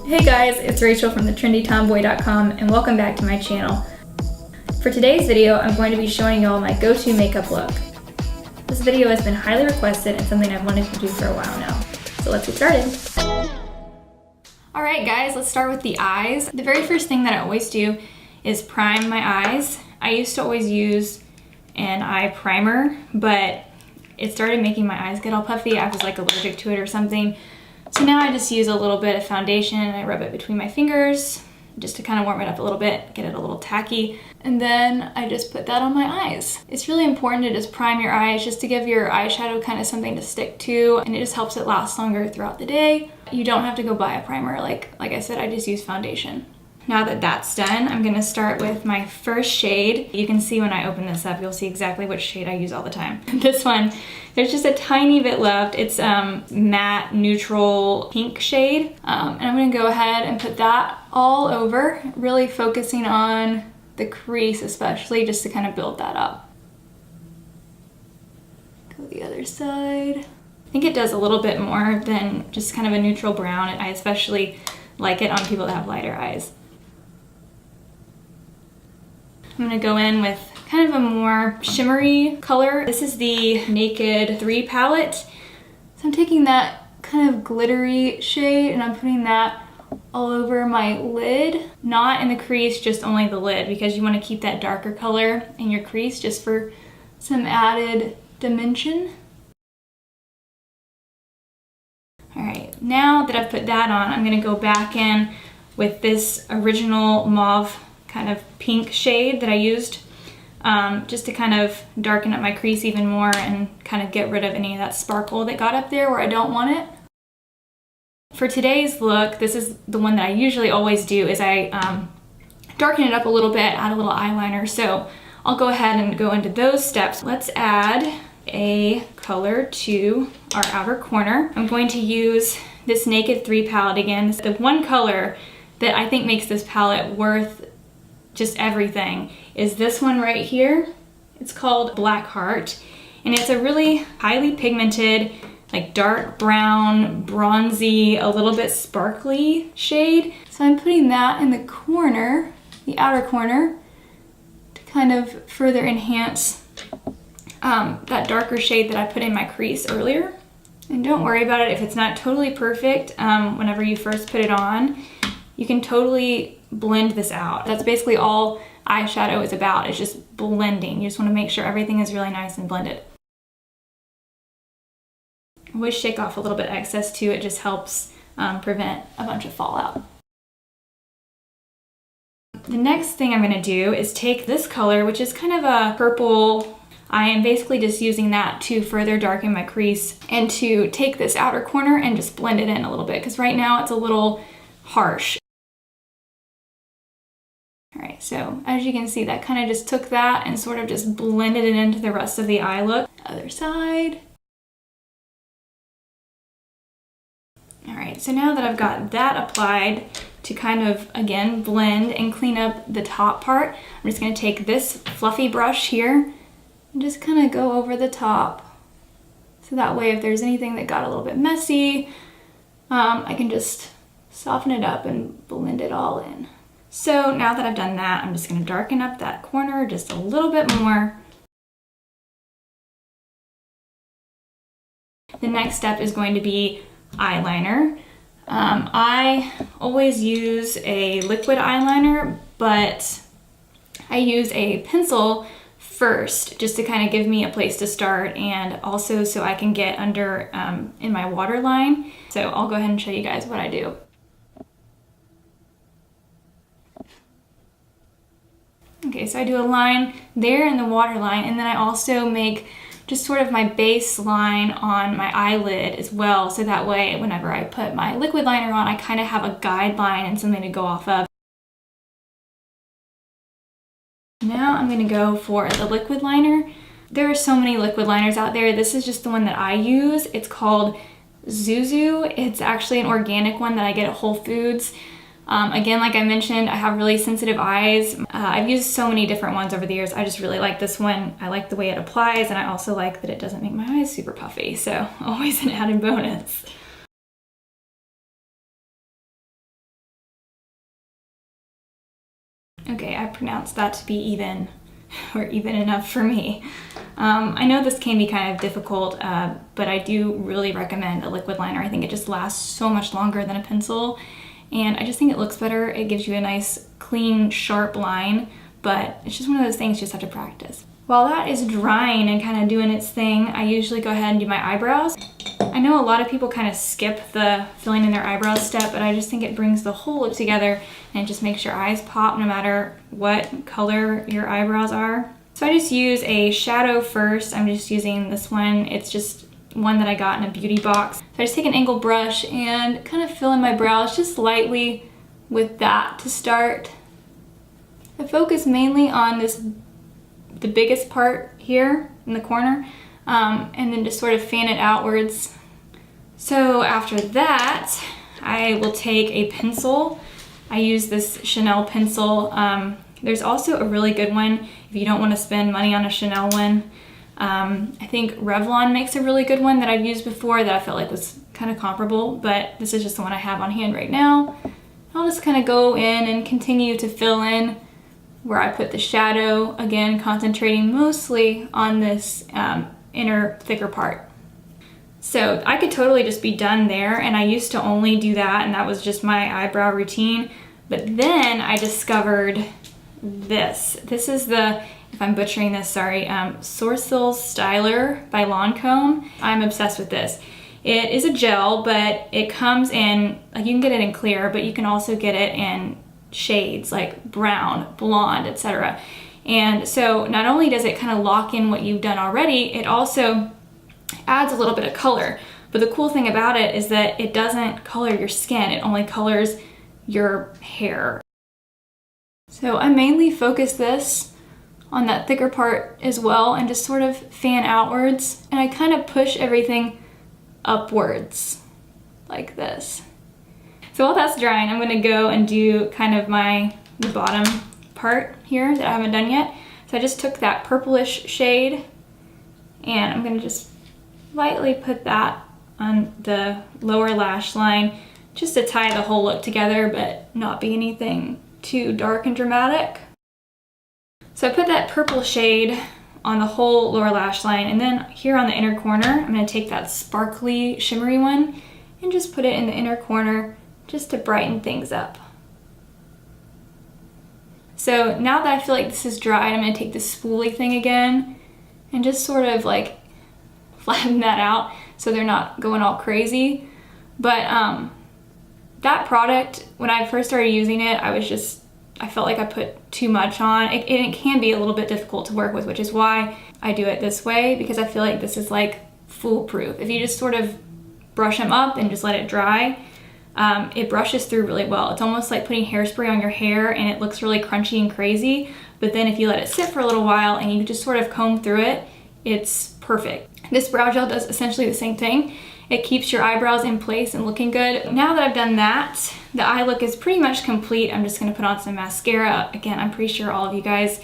Hey guys, it's Rachel from thetrendytomboy.com and welcome back to my channel. For today's video, I'm going to be showing y'all my go-to makeup look. This video has been highly requested and something I've wanted to do for a while now. So let's get started. Alright guys, let's start with the eyes. The very first thing that I always do is prime my eyes. I used to always use an eye primer, but it started making my eyes get all puffy. I was like allergic to it or something. So now I just use a little bit of foundation and I rub it between my fingers just to kind of warm it up a little bit, get it a little tacky. And then I just put that on my eyes. It's really important to just prime your eyes just to give your eyeshadow kind of something to stick to, and it just helps it last longer throughout the day. You don't have to go buy a primer. Like I said, I just use foundation. Now that that's done, I'm gonna start with my first shade. You can see when I open this up, you'll see exactly which shade I use all the time. This one, there's just a tiny bit left. It's matte neutral pink shade. And I'm gonna go ahead and put that all over, really focusing on the crease especially, just to kind of build that up. Go the other side. I think it does a little bit more than just kind of a neutral brown, and I especially like it on people that have lighter eyes. I'm gonna go in with kind of a more shimmery color. This is the Naked 3 palette. So I'm taking that kind of glittery shade and I'm putting that all over my lid. Not in the crease, just only the lid, because you wanna keep that darker color in your crease just for some added dimension. All right, now that I've put that on, I'm gonna go back in with this original mauve kind of pink shade that I used just to kind of darken up my crease even more and kind of get rid of any of that sparkle that got up there where I don't want it. For today's look, this is the one that I usually always do, is I darken it up a little bit, add a little eyeliner. So I'll go ahead and go into those steps. Let's add a color to our outer corner. I'm going to use this Naked 3 palette again. The one color that I think makes this palette worth just everything is this one right here. It's called Black Heart, and it's a really highly pigmented, like dark brown, bronzy, a little bit sparkly shade. So I'm putting that in the corner, the outer corner, to kind of further enhance that darker shade that I put in my crease earlier. And don't worry about it if it's not totally perfect whenever you first put it on. You can totally blend this out. That's basically all eyeshadow is about, is just blending. You just want to make sure everything is really nice and blended. Always shake off a little bit of excess too. It just helps prevent a bunch of fallout. The next thing I'm going to do is take this color, which is kind of a purple. I am basically just using that to further darken my crease and to take this outer corner and just blend it in a little bit, because right now it's a little harsh. All right, so as you can see, that kind of just took that and sort of just blended it into the rest of the eye look. Other side. All right, so now that I've got that applied to kind of, again, blend and clean up the top part, I'm just gonna take this fluffy brush here and just kind of go over the top. So that way, if there's anything that got a little bit messy, I can just soften it up and blend it all in. So now that I've done that, I'm just gonna darken up that corner just a little bit more. The next step is going to be eyeliner. I always use a liquid eyeliner, but I use a pencil first just to kind of give me a place to start, and also so I can get under in my waterline. So I'll go ahead and show you guys what I do. Okay, so I do a line there in the waterline, and then I also make just sort of my base line on my eyelid as well, so that way whenever I put my liquid liner on, I kind of have a guideline and something to go off of. Now I'm going to go for the liquid liner. There are so many liquid liners out there. This is just the one that I use. It's called Zuzu. It's actually an organic one that I get at Whole Foods. Again, like I mentioned, I have really sensitive eyes. I've used so many different ones over the years. I just really like this one. I like the way it applies, and I also like that it doesn't make my eyes super puffy, so always an added bonus. pronounce that to be even, or even enough for me. I know this can be kind of difficult, but I do really recommend a liquid liner. I think it just lasts so much longer than a pencil, and I just think it looks better. It gives you a nice, clean, sharp line, but it's just one of those things you just have to practice. While that is drying and kind of doing its thing, I usually go ahead and do my eyebrows. I know a lot of people kind of skip the filling in their eyebrows step, but I just think it brings the whole look together and it just makes your eyes pop no matter what color your eyebrows are. So I just use a shadow first. I'm just using this one. It's just one that I got in a beauty box. So I just take an angled brush and kind of fill in my brows just lightly with that to start. I focus mainly on the biggest part here in the corner, and then just sort of fan it outwards. So after that, I will take a pencil. I use this Chanel pencil. There's also a really good one if you don't want to spend money on a Chanel one. I think Revlon makes a really good one that I've used before that I felt like was kind of comparable, but this is just the one I have on hand right now. I'll just kind of go in and continue to fill in where I put the shadow, again concentrating mostly on this inner thicker part. So I could totally just be done there, and I used to only do that, and that was just my eyebrow routine. But then I discovered this. This is the, if I'm butchering this, sorry, Sourcil Styler by Lancome. I'm obsessed with this. It is a gel, but it comes in, like you can get it in clear, but you can also get it in shades like brown, blonde, etc. And so not only does it kind of lock in what you've done already, it also adds a little bit of color. But the cool thing about it is that it doesn't color your skin, it only colors your hair. So I mainly focus this on that thicker part as well and just sort of fan outwards, and I kind of push everything upwards like this. So while that's drying, I'm gonna go and do kind of the bottom part here that I haven't done yet. So I just took that purplish shade and I'm gonna just lightly put that on the lower lash line just to tie the whole look together, but not be anything too dark and dramatic. So I put that purple shade on the whole lower lash line, and then here on the inner corner, I'm gonna take that sparkly, shimmery one and just put it in the inner corner just to brighten things up. So now that I feel like this is dried, I'm gonna take this spoolie thing again and just sort of like flatten that out so they're not going all crazy. But that product, when I first started using it, I felt like I put too much on. It can be a little bit difficult to work with, which is why I do it this way, because I feel like this is like foolproof. If you just sort of brush them up and just let it dry, it brushes through really well. It's almost like putting hairspray on your hair and it looks really crunchy and crazy, but then if you let it sit for a little while and you just sort of comb through it, it's perfect. This brow gel does essentially the same thing. It keeps your eyebrows in place and looking good. Now that I've done that, the eye look is pretty much complete. I'm just gonna put on some mascara. Again, I'm pretty sure all of you guys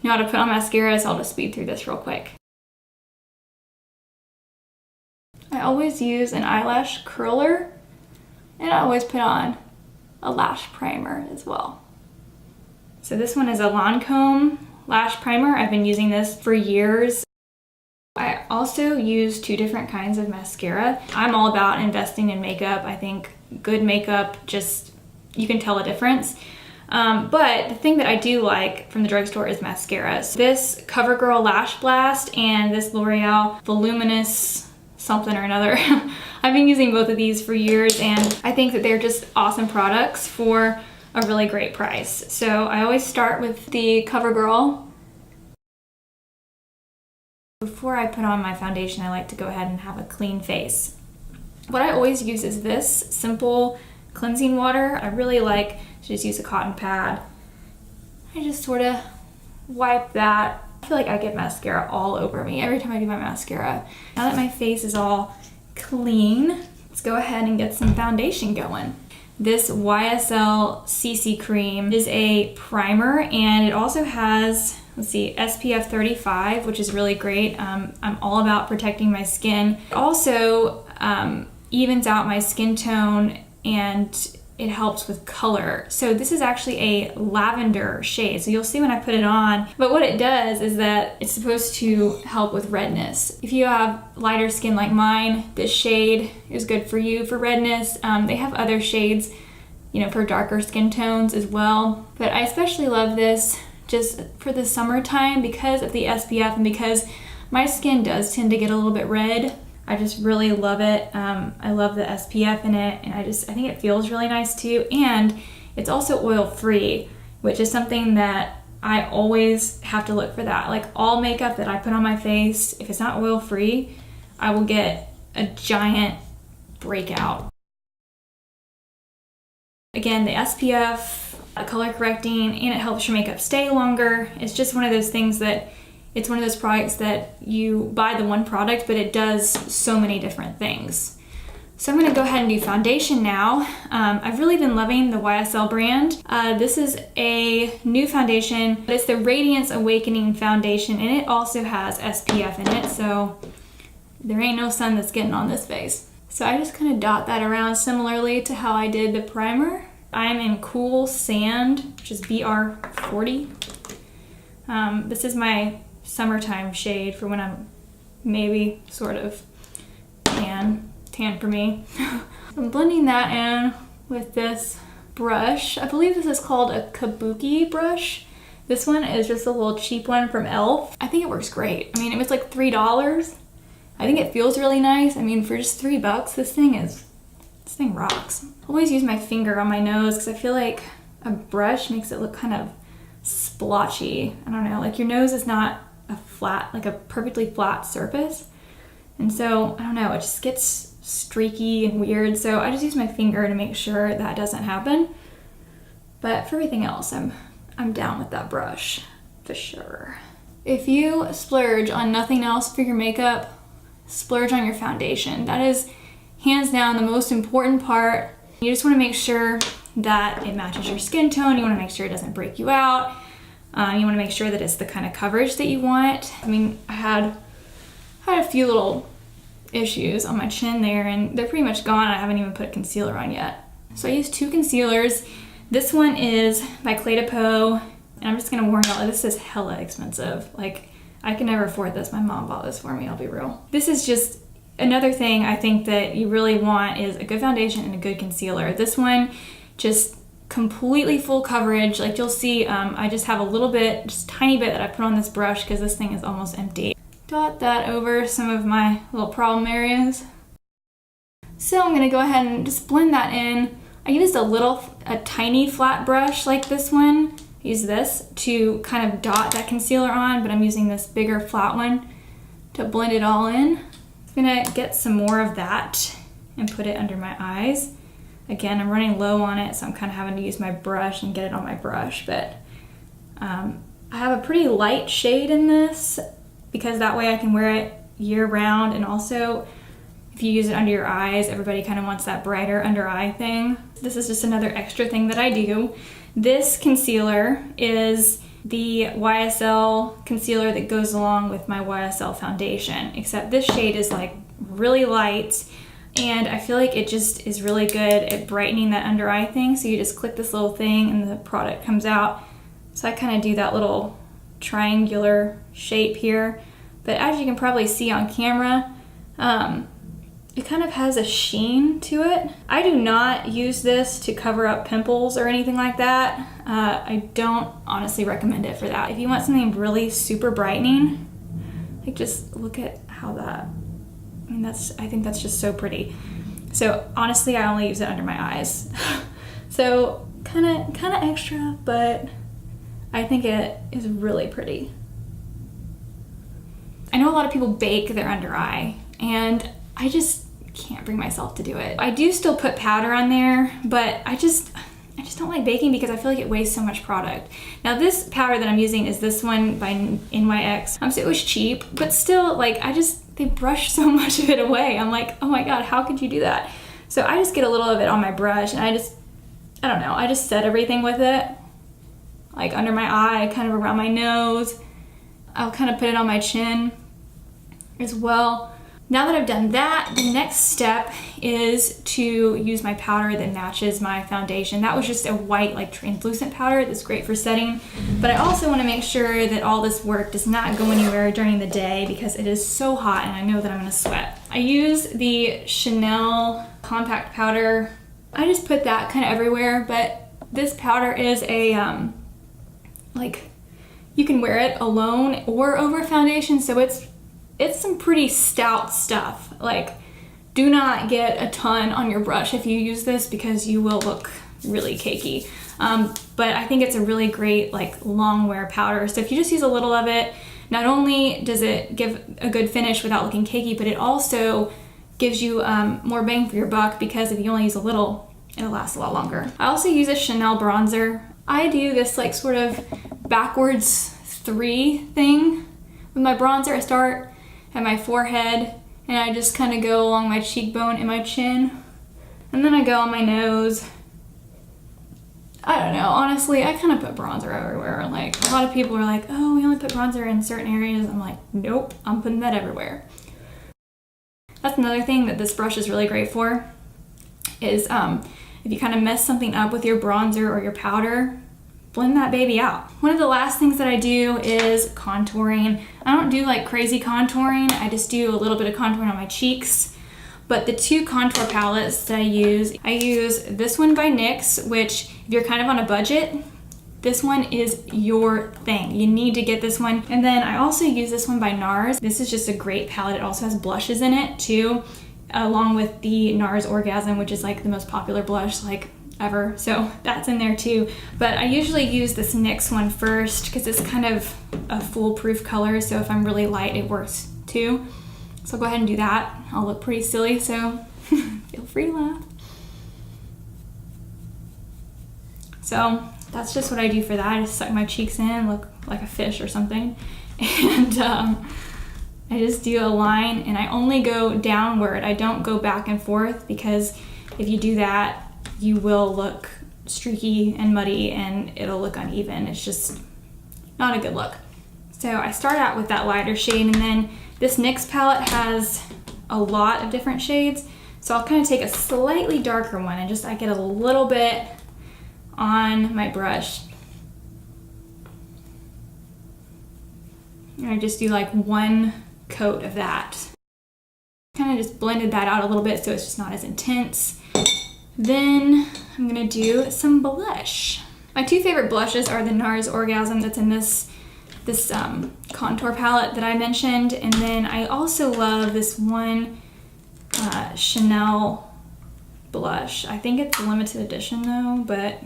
know how to put on mascara, so I'll just speed through this real quick. I always use an eyelash curler, and I always put on a lash primer as well. So this one is a Lancome lash primer. I've been using this for years. I also use 2 different kinds of mascara. I'm all about investing in makeup. I think good makeup, you can tell a difference. But the thing that I do like from the drugstore is mascara. So this CoverGirl Lash Blast and this L'Oreal Voluminous something or another. I've been using both of these for years, and I think that they're just awesome products for a really great price. So I always start with the CoverGirl. Before I put on my foundation, I like to go ahead and have a clean face. What I always use is this simple cleansing water. I really like to just use a cotton pad. I just sort of wipe that. I feel like I get mascara all over me every time I do my mascara. Now that my face is all clean, let's go ahead and get some foundation going. This YSL CC cream is a primer, and it also has, let's see, SPF 35, which is really great. I'm all about protecting my skin. It also evens out my skin tone, and it helps with color. So this is actually a lavender shade. So you'll see when I put it on, but what it does is that it's supposed to help with redness. If you have lighter skin like mine, this shade is good for you for redness. They have other shades, you know, for darker skin tones as well. But I especially love this just for the summertime because of the SPF and because my skin does tend to get a little bit red. I just really love it. I love the SPF in it, and I think it feels really nice too. And it's also oil-free, which is something that I always have to look for that. Like all makeup that I put on my face, if it's not oil-free, I will get a giant breakout. Again, the SPF, color correcting, and it helps your makeup stay longer. It's just one of those things that it's one of those products that you buy the one product, but it does so many different things. So I'm gonna go ahead and do foundation now. I've really been loving the YSL brand. This is a new foundation, but it's the Radiance Awakening Foundation, and it also has SPF in it, so there ain't no sun that's getting on this face. So I just kind of dot that around similarly to how I did the primer. I'm in Cool Sand, which is BR40. This is my summertime shade for when I'm maybe sort of tan for me. I'm blending that in with this brush. I believe this is called a Kabuki brush. This one is just a little cheap one from e.l.f. I think it works great. I mean, it was like $3. I think it feels really nice. I mean, for just $3, this thing rocks. I always use my finger on my nose because I feel like a brush makes it look kind of splotchy. I don't know, like your nose is not a flat, like a perfectly flat surface. And so, I don't know, it just gets streaky and weird. So I just use my finger to make sure that doesn't happen. But for everything else, I'm down with that brush for sure. If you splurge on nothing else for your makeup, splurge on your foundation. That is hands down the most important part. You just want to make sure that it matches your skin tone. You want to make sure it doesn't break you out. You want to make sure that it's the kind of coverage that you want. I mean, I had a few little issues on my chin there, and they're pretty much gone. I haven't even put concealer on yet. So I used two concealers. This one is by Clé de Peau, and I'm just gonna warn y'all, this is hella expensive. Like, I can never afford this. My mom bought this for me, I'll be real. This is just another thing I think that you really want is a good foundation and a good concealer. This one just completely full coverage. Like you'll see, I just have a little bit, just tiny bit that I put on this brush because this thing is almost empty. Dot that over some of my little problem areas. So I'm gonna go ahead and just blend that in. I used a tiny flat brush like this one. Use this to kind of dot that concealer on, but I'm using this bigger flat one to blend it all in. I'm gonna get some more of that and put it under my eyes. Again, I'm running low on it, so I'm kind of having to use my brush and get it on my brush, but I have a pretty light shade in this because that way I can wear it year round, and also if you use it under your eyes, everybody kind of wants that brighter under eye thing. This is just another extra thing that I do. This concealer is the YSL concealer that goes along with my YSL foundation, except this shade is like really light, and I feel like it just is really good at brightening that under eye thing. So you just click this little thing and the product comes out. So I kind of do that little triangular shape here, but as you can probably see on camera, it kind of has a sheen to it. I do not use this to cover up pimples or anything like that. I don't honestly recommend it for that. If you want something really super brightening, like just look at how that, I mean, I think that's just so pretty. So honestly, I only use it under my eyes. So kind of extra, but I think it is really pretty. I know a lot of people bake their under eye, and I just can't bring myself to do it. I do still put powder on there, but I just don't like baking because I feel like it wastes so much product. Now this powder that I'm using is this one by NYX. So it was cheap, but still, like, they brush so much of it away. I'm like, oh my God, how could you do that? So I just get a little of it on my brush, and I don't know, I just set everything with it. Like under my eye, kind of around my nose. I'll kind of put it on my chin as well. Now that I've done that, the next step is to use my powder that matches my foundation. That was just a white, like translucent powder that's great for setting. But I also want to make sure that all this work does not go anywhere during the day because it is so hot and I know that I'm going to sweat. I use the Chanel compact powder. I just put that kind of everywhere, but this powder is a, like, you can wear it alone or over foundation, so it's some pretty stout stuff. Like, do not get a ton on your brush if you use this because you will look really cakey. But I think it's a really great like long wear powder. So if you just use a little of it, not only does it give a good finish without looking cakey, but it also gives you more bang for your buck because if you only use a little, it'll last a lot longer. I also use a Chanel bronzer. I do this like sort of backwards 3 thing with my bronzer. I start at my forehead and I just kind of go along my cheekbone and my chin, and then I go on my nose. I don't know, honestly, I kind of put bronzer everywhere. Like, a lot of people are like, oh, we only put bronzer in certain areas. I'm like, nope, I'm putting that everywhere. That's another thing that this brush is really great for, is if you kind of mess something up with your bronzer or your powder, blend that baby out. One of the last things that I do is contouring. I don't do like crazy contouring. I just do a little bit of contouring on my cheeks. But the 2 contour palettes that I use this one by NYX, which if you're kind of on a budget, this one is your thing. You need to get this one. And then I also use this one by NARS. This is just a great palette. It also has blushes in it too, along with the NARS Orgasm, which is like the most popular blush like ever. So that's in there too. But I usually use this NYX one first because it's kind of a foolproof color. So if I'm really light, it works too. So I'll go ahead and do that. I'll look pretty silly, so feel free to laugh. So that's just what I do for that. I just suck my cheeks in, look like a fish or something. And I just do a line and I only go downward. I don't go back and forth because if you do that, you will look streaky and muddy and it'll look uneven. It's just not a good look. So I start out with that lighter shade, and then this NYX palette has a lot of different shades. So I'll kind of take a slightly darker one and I get a little bit on my brush. And I just do like 1 coat of that. Kind of just blended that out a little bit so it's just not as intense. Then I'm gonna do some blush. My 2 favorite blushes are the NARS Orgasm that's in this contour palette that I mentioned, and then I also love this one Chanel blush. I think it's a limited edition though, but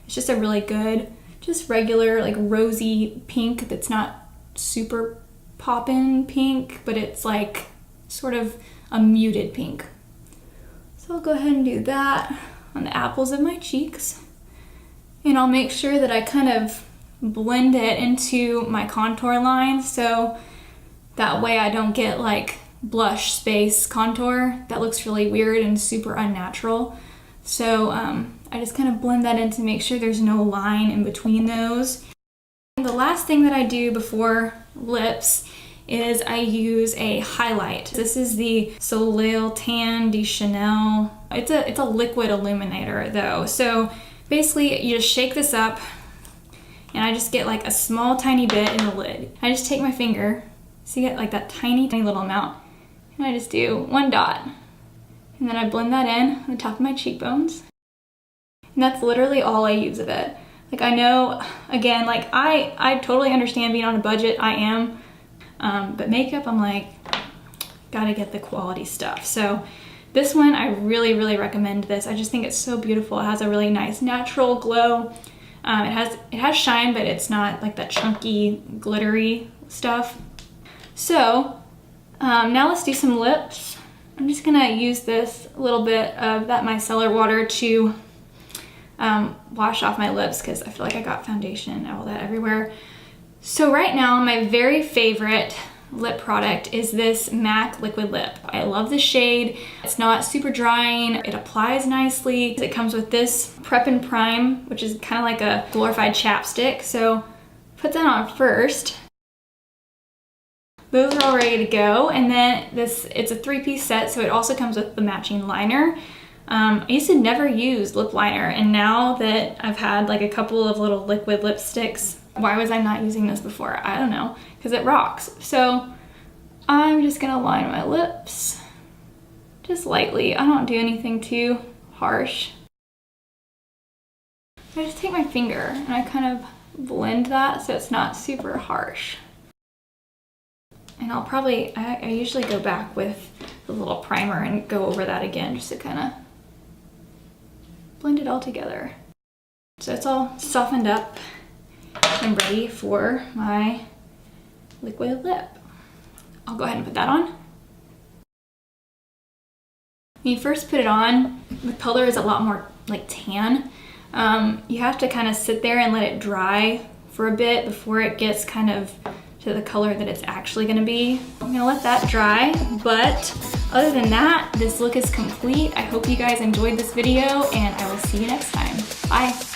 it's just a really good, just regular like rosy pink that's not super poppin' pink, but it's like sort of a muted pink. So I'll go ahead and do that on the apples of my cheeks, and I'll make sure that I kind of blend it into my contour line so that way I don't get like blush space contour. That looks really weird and super unnatural. So I just kind of blend that in to make sure there's no line in between those. And the last thing that I do before lips is I use a highlight. This is the Soleil Tan de Chanel. It's a liquid illuminator though. So basically you just shake this up, and I just get like a small tiny bit in the lid. I just take my finger, so you get like that tiny little amount, and I just do 1 dot. And then I blend that in on the top of my cheekbones. And that's literally all I use of it. Like, I know, again, like I totally understand being on a budget, I am. But makeup, I'm like, gotta get the quality stuff. So this one, I really, really recommend this. I just think it's so beautiful. It has a really nice natural glow. It has shine, but it's not like that chunky, glittery stuff. So now let's do some lips. I'm just gonna use this little bit of that micellar water to wash off my lips because I feel like I got foundation and all that everywhere. So right now, my very favorite lip product is this MAC Liquid Lip. I love the shade. It's not super drying. It applies nicely. It comes with this Prep and Prime, which is kind of like a glorified chapstick. So put that on first. those are all ready to go. And then it's a 3-piece set, so it also comes with the matching liner. I used to never use lip liner, and now that I've had like a couple of little liquid lipsticks, why was I not using this before? I don't know, because it rocks. So I'm just gonna line my lips just lightly. I don't do anything too harsh. I just take my finger and I kind of blend that so it's not super harsh. And I'll probably, I usually go back with the little primer and go over that again just to kind of blend it all together. So it's all softened up and ready for my liquid lip. I'll go ahead and put that on. When you first put it on, the color is a lot more like tan. You have to kind of sit there and let it dry for a bit before it gets kind of to the color that it's actually gonna be. I'm gonna let that dry, but other than that, this look is complete. I hope you guys enjoyed this video, and I will see you next time. Bye.